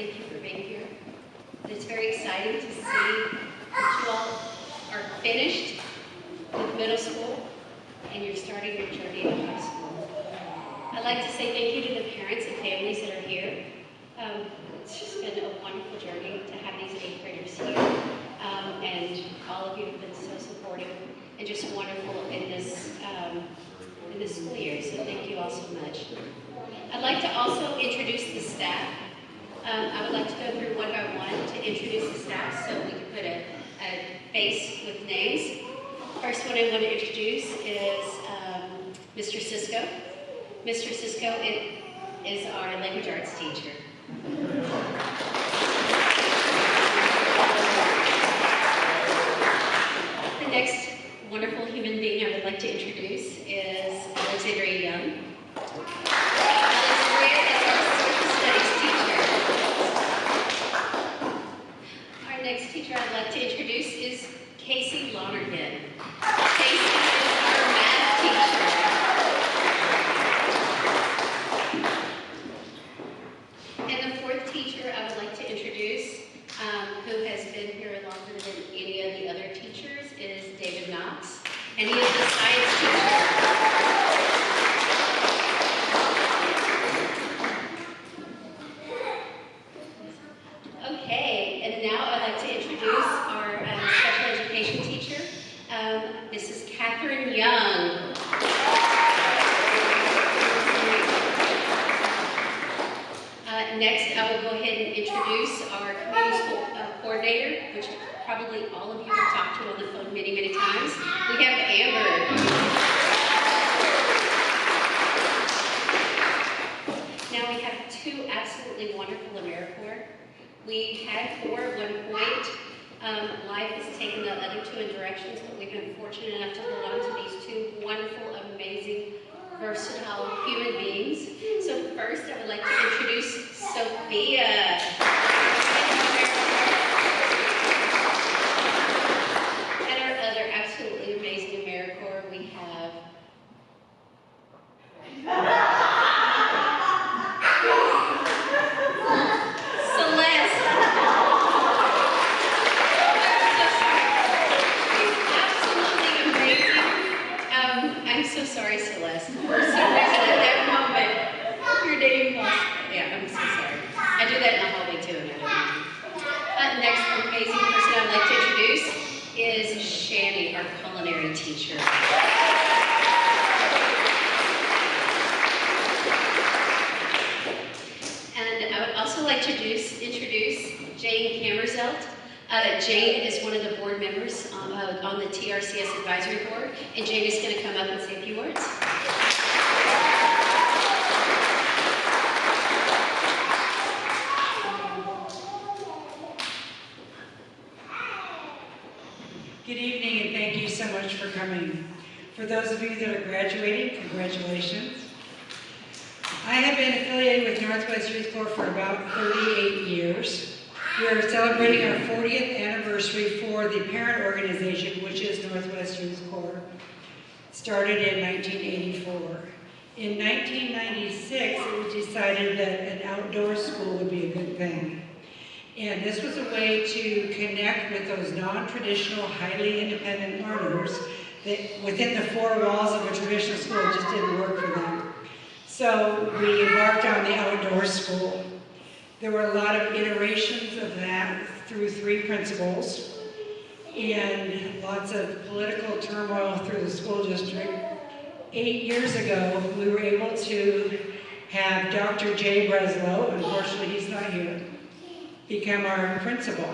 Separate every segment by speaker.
Speaker 1: thank you for being here. It's very exciting to see that you all are finished with middle school and you're starting your journey in high school. I'd like to say thank you to the parents and families that are here. It's just been a wonderful journey to have these 8th graders here. And all of you have been so supportive and just wonderful in this school year, so thank you all so much. I'd like to also introduce the staff. I would like to go through one by one to introduce the staff so we can put a face with names. First one I want to introduce is Mr. Cisco. Mr. Cisco is our language arts teacher. The next wonderful human being I would like to introduce is Alexandria Young. Alexandria is our social studies teacher. Our next teacher I'd like to introduce is Casey Lonergan. Casey is our math teacher. And the fourth teacher I would like to introduce, who has been here longer than any of the other teachers, is David Knox, and he is the science teacher. Okay, and now I'd like to introduce our special education teacher, Mrs. Catherine Young. Next, I will go ahead and introduce our community school coordinator, which probably all of you have talked to on the phone many, many times. We have Amber. Now we have 2 absolutely wonderful AmeriCorps. We had 4 at one point. Life has taken the other 2 in directions, but we've been fortunate enough to hold on to these 2 wonderful, amazing, versatile human beings. So first, I would like to introduce Sophia. And our other absolutely amazing AmeriCorps, we have Celeste. She's absolutely amazing. I'm so sorry, Celeste. For some reason at that moment, your name was, yeah, I'm so sorry. I do that in the hallway too, and I don't know. Next amazing person I'd like to introduce is Shanny, our culinary teacher. And I would also like to introduce Jane Kammerzelt. Jane is one of the board members on the TRCS advisory board, and Jane is going to come up and say a few words.
Speaker 2: Good evening, and thank you so much for coming. For those of you that are graduating, congratulations. I have been affiliated with Northwest Youth Corps for about 38 years. We are celebrating our 40th anniversary for the parent organization, which is Northwest Youth Corps. It started in 1984. In 1996, it was decided that an outdoor school would be a good thing. And this was a way to connect with those non-traditional, highly independent learners that within the 4 walls of a traditional school just didn't work for them. So we embarked on the outdoor school. There were a lot of iterations of that through 3 principals and lots of political turmoil through the school district. 8 years ago, we were able to have Dr. Jay Breslow, unfortunately he's not here, become our principal.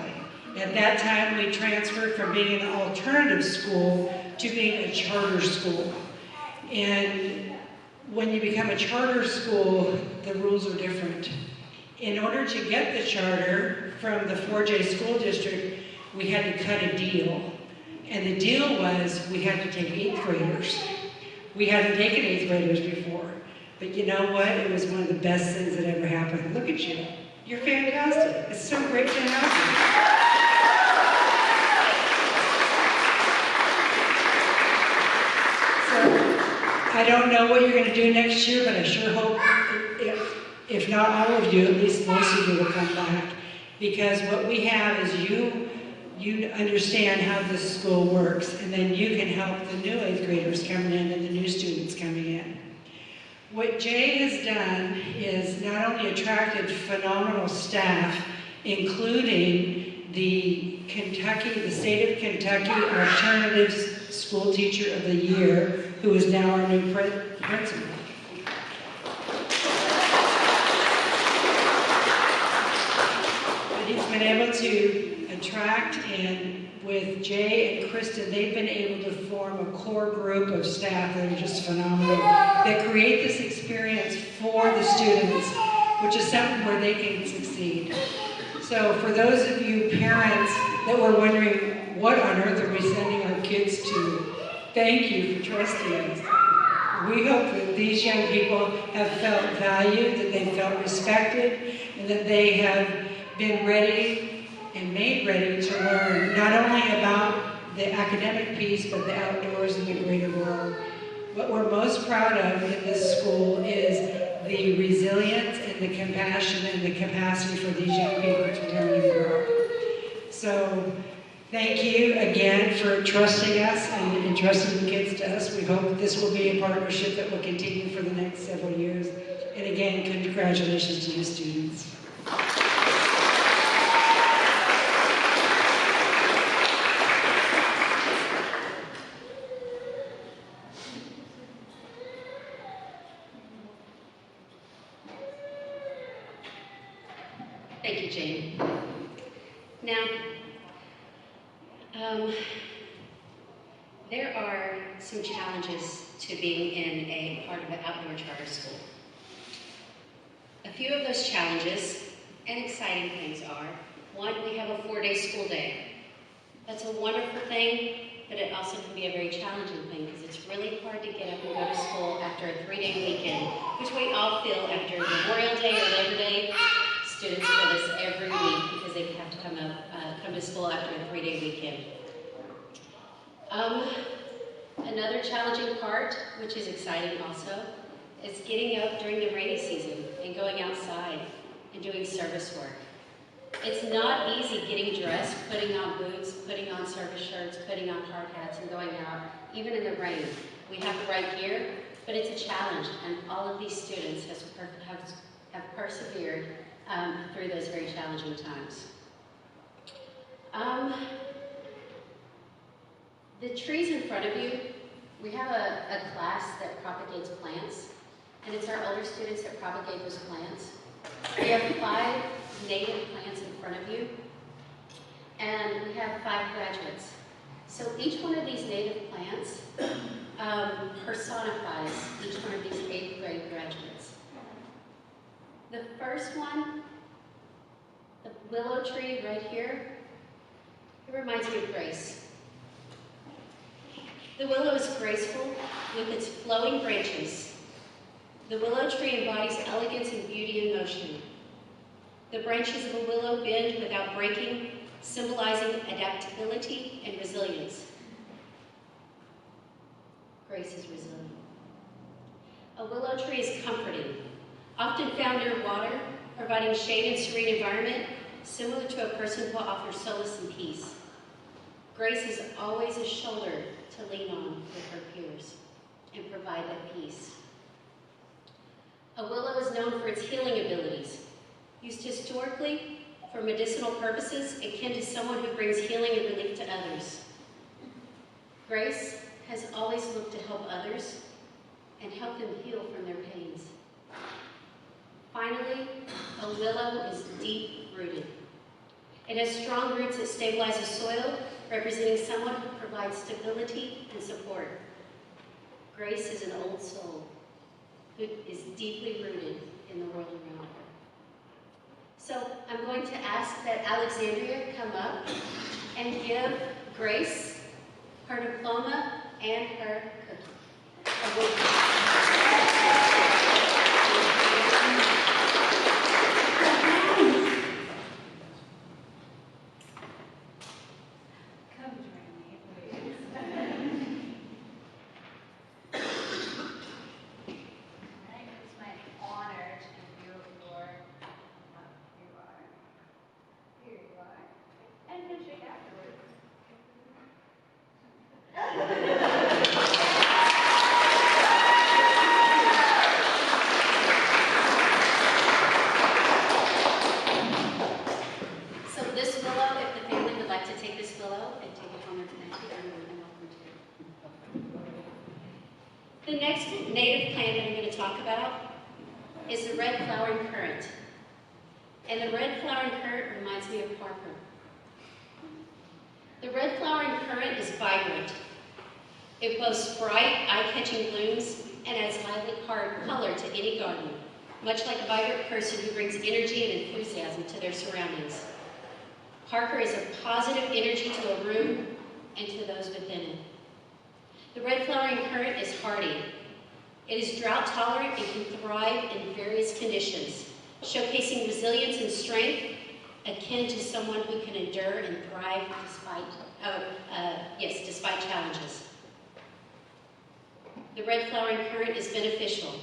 Speaker 2: At that time, we transferred from being an alternative school to being a charter school. And when you become a charter school, the rules are different. In order to get the charter from the 4J school district, we had to cut a deal. And the deal was we had to take 8th graders. We hadn't taken 8th graders before. But you know what? It was one of the best things that ever happened. Look at you. You're fantastic. It's so great to have you. So, I don't know what you're going to do next year, but I sure hope if if not all of you, at least most of you will come back. Because what we have is you understand how this school works, and then you can help the new 8th graders coming in and the new students coming in. What Jay has done is not only attracted phenomenal staff, including the state of Kentucky Alternative School Teacher of the Year, who is now our new principal. But he's been able to attract, and with Jay and Kristen, they've been able to form a core group of staff that are just phenomenal, that create this experience for the students, which is something where they can succeed. So for those of you parents that were wondering, what on earth are we sending our kids to? Thank you for trusting us. We hope that these young people have felt valued, that they felt respected, and that they have been ready and made ready to learn not only about the academic piece, but the outdoors and the greater world. What we're most proud of in this school is the resilience and the compassion and the capacity for these young people to learn and grow. So thank you again for trusting us and entrusting the kids to us. We hope this will be a partnership that will continue for the next several years. And again, congratulations to you students.
Speaker 1: Thank you, Jane. Now, there are some challenges to being in a part of an outdoor charter school. A few of those challenges and exciting things are, one, we have a 4-day school day. That's a wonderful thing, but it also can be a very challenging thing because it's really hard to get up and go to school after a 3-day weekend, which we all feel after Memorial Day or Labor Day. Students feel this every week because they have to come to school after a 3-day weekend. Another challenging part, which is exciting also, is getting up during the rainy season and going outside and doing service work. It's not easy getting dressed, putting on boots, putting on service shirts, putting on hard hats, and going out, even in the rain. We have the right gear, but it's a challenge, and all of these students have persevered through those very challenging times. The trees in front of you, we have a class that propagates plants, and it's our older students that propagate those plants. We have 5 native plants in front of you, and we have 5 graduates. So each one of these native plants personifies each one of these 8th grade graduates. The first one, the willow tree right here, it reminds me of Grace. The willow is graceful with its flowing branches. The willow tree embodies elegance and beauty in motion. The branches of a willow bend without breaking, symbolizing adaptability and resilience. Grace is resilient. A willow tree is comforting, often found near water, providing shade and serene environment, similar to a person who offers solace and peace. Grace is always a shoulder to lean on with her peers and provide that peace. A willow is known for its healing abilities. Used historically for medicinal purposes, akin to someone who brings healing and relief to others. Grace has always looked to help others and help them heal from their pains. Finally, a willow is deep-rooted. It has strong roots that stabilize the soil, representing someone who provides stability and support. Grace is an old soul who is deeply rooted in the world around her. So I'm going to ask that Alexandria come up and give Grace her diploma and her cookie.
Speaker 3: It's my honor to give you your
Speaker 1: is the red flowering currant. And the red flowering currant reminds me of Parker. The red flowering currant is vibrant. It boasts bright, eye-catching blooms and adds lively color to any garden, much like a vibrant person who brings energy and enthusiasm to their surroundings. Parker is a positive energy to a room and to those within it. The red flowering currant is hardy. It is drought tolerant and can thrive in various conditions, showcasing resilience and strength akin to someone who can endure and thrive despite challenges. The red flowering currant is beneficial.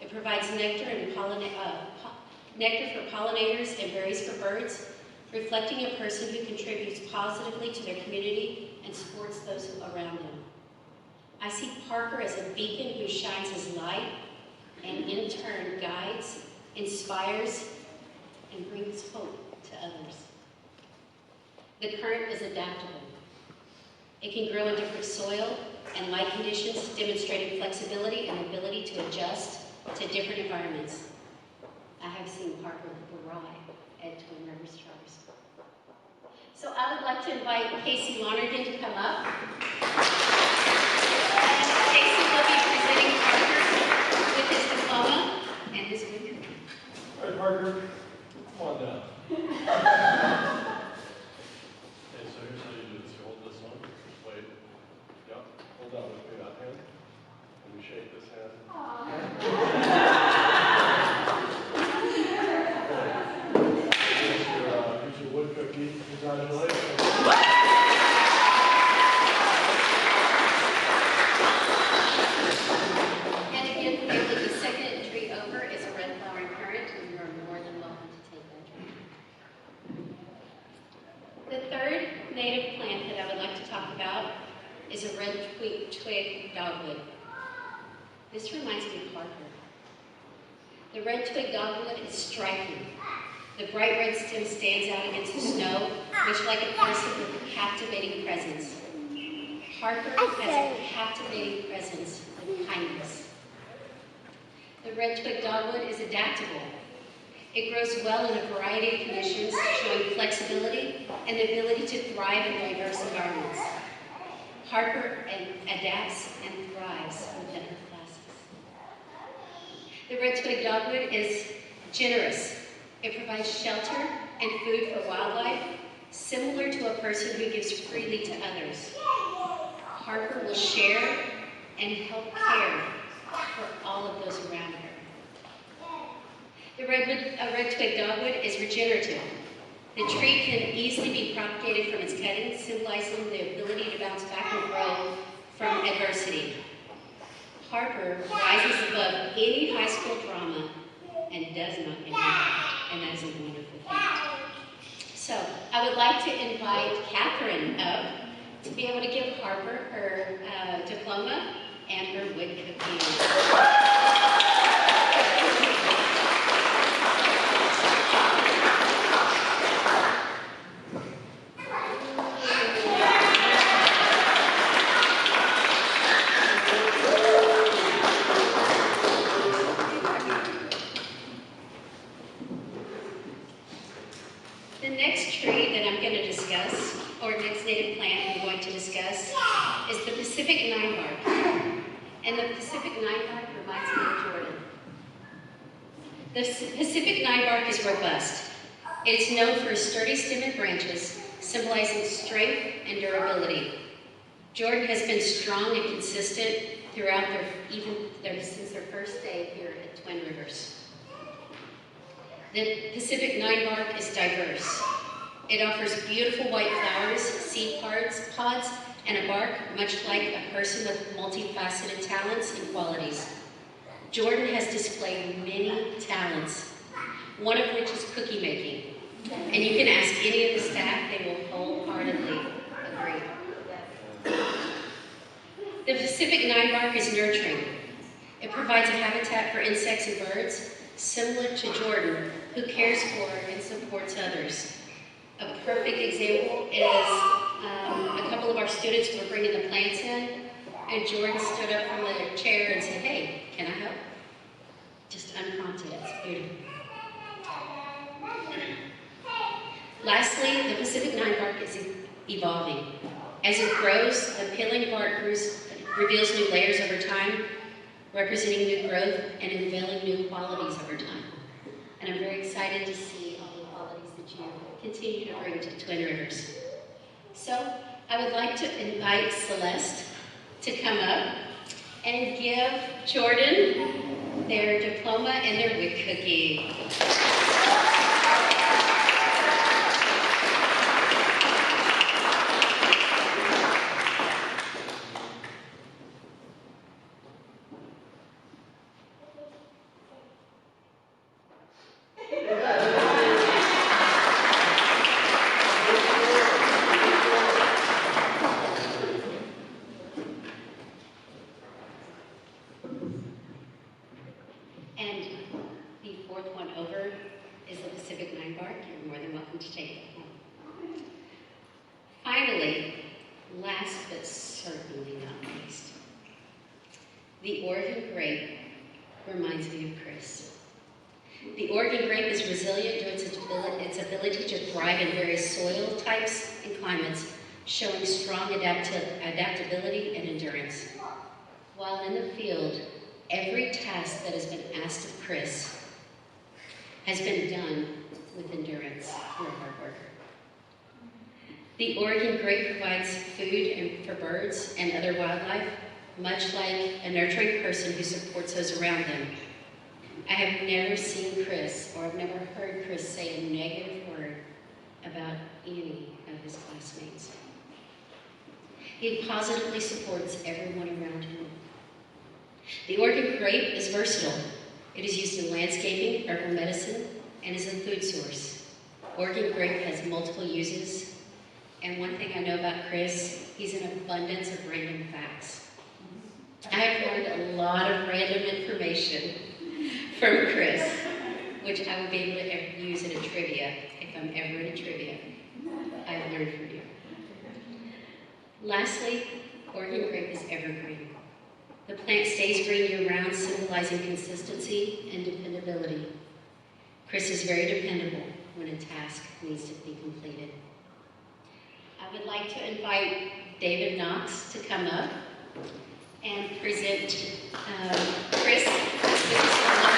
Speaker 1: It provides nectar for pollinators and berries for birds, reflecting a person who contributes positively to their community and supports those around them. I see Parker as a beacon who shines his light and in turn guides, inspires, and brings hope to others. The currant is adaptable. It can grow in different soil and light conditions, demonstrating flexibility and ability to adjust to different environments. I have seen Parker thrive at Twin Rivers Charters. So I would like to invite Casey Lonergan to come up. And Casey will be presenting Parker with his diploma and his wig.
Speaker 3: All right, Parker, come on down. Okay, so here's how you do this. You hold this one, wait. Yep, hold down with me that hand. And we shake this hand. Here's your wood cookie. Congratulations.
Speaker 1: And again, family, the second tree over is a red flowering currant, and you are more than welcome to take that tree. The third native plant that I would like to talk about is a red twig dogwood. This reminds me of Parker. The red twig dogwood is striking. The bright red stem stands out against the snow, much like a person with a captivating presence. Parker has a captivating presence with kindness. The red twig dogwood is adaptable. It grows well in a variety of conditions, showing flexibility and the ability to thrive in diverse environments. Parker adapts and thrives within her classes. The red twig dogwood is generous. It provides shelter and food for wildlife, similar to a person who gives freely to others. Parker will share and help care for all of those around her. The red twig dogwood is regenerative. The tree can easily be propagated from its cuttings, symbolizing the ability to bounce back and grow from adversity. Parker rises above any high school drama and does not end up, and that is a wonderful thing. So I would like to invite Catherine up to be able to give Harper her diploma and her wig cookie. The next tree that I'm going to discuss, or next native plant I'm going to discuss, is the Pacific ninebark. And the Pacific ninebark reminds me of Jordan. The Pacific ninebark is robust. It's known for its sturdy stem and branches, symbolizing strength and durability. Jordan has been strong and consistent throughout since their first day here at Twin Rivers. The Pacific ninebark is diverse. It offers beautiful white flowers, seed pods, and a bark much like a person with multifaceted talents and qualities. Jordan has displayed many talents, one of which is cookie making. And you can ask any of the staff, they will wholeheartedly agree. The Pacific ninebark is nurturing. It provides a habitat for insects and birds, similar to Jordan, who cares for and supports others. A perfect example is a couple of our students were bringing the plants in, and Jordan stood up from the chair and said, "Hey, can I help?" just unprompted. It's beautiful. Lastly, the Pacific Nine bark is evolving. As it grows, the peeling bark reveals new layers over time, representing new growth and unveiling new qualities over time. And I'm very excited to see all the qualities that you continue to bring to Twin Rivers. So I would like to invite Celeste to come up and give Jordan their diploma and their wig cookie. And the fourth one over is the Pacific Nine bark. You're more than welcome to take it home. Finally, last but certainly not least, the Oregon grape reminds me of Chris. The Oregon grape is resilient due to its ability to thrive in various soil types and climates, showing strong adaptability and endurance. While in the field, every task that has been asked of Chris has been done with endurance. You're a hard worker. The Oregon grape provides food for birds and other wildlife, much like a nurturing person who supports those around them. I have never seen Chris, or I've never heard Chris say a negative word about any of his classmates. He positively supports everyone around him. The Oregon grape is versatile. It is used in landscaping, herbal medicine, and is a food source. Oregon grape has multiple uses, and one thing I know about Chris, he's an abundance of random facts. I have learned a lot of random information from Chris, which I will be able to use in a trivia, if I'm ever in a trivia. I've learned from you. Lastly, Oregon grape is evergreen. The plant stays green year-round, symbolizing consistency and dependability. Chris is very dependable when a task needs to be completed. I would like to invite David Knox to come up and present Chris with his diploma.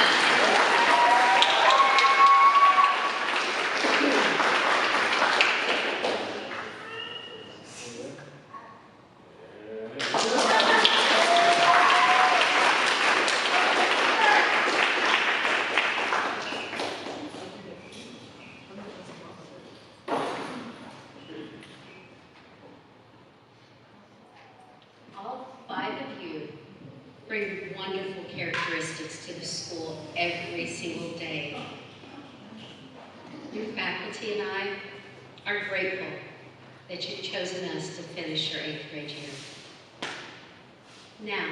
Speaker 1: All five of you bring wonderful characteristics to the school every single day. Your faculty and I are grateful that you've chosen us to finish your 8th grade year. Now,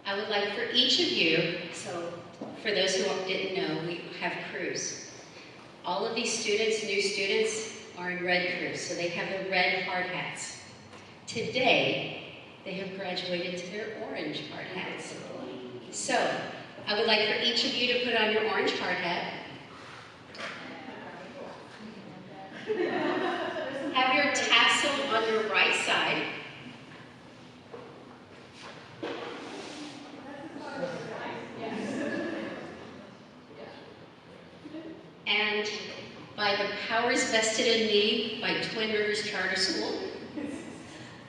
Speaker 1: I would like for each of you, so for those who didn't know, we have crews. All of these students, new students, are in red crews, so they have the red hard hats. Today, they have graduated to their orange hard hats. So, I would like for each of you to put on your orange hard hat. Have your tassel on your right side. And by the powers vested in me by Twin Rivers Charter School,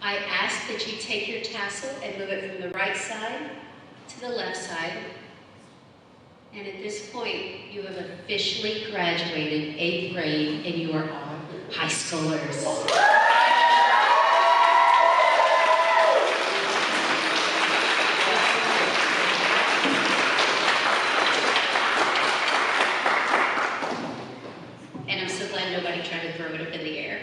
Speaker 1: I ask that you take your tassel and move it from the right side to the left side. And at this point, you have officially graduated 8th grade and you are all high schoolers. And I'm so glad nobody tried to throw it up in the air.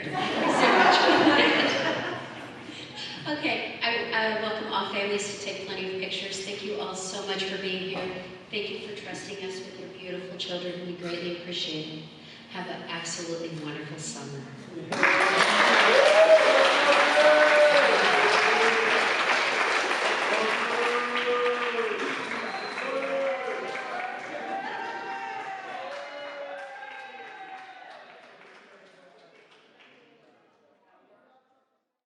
Speaker 1: Okay, I welcome all families to take plenty of pictures. Thank you all so much for being here. Thank you for trusting us with your beautiful children. We greatly appreciate it. Have an absolutely wonderful summer.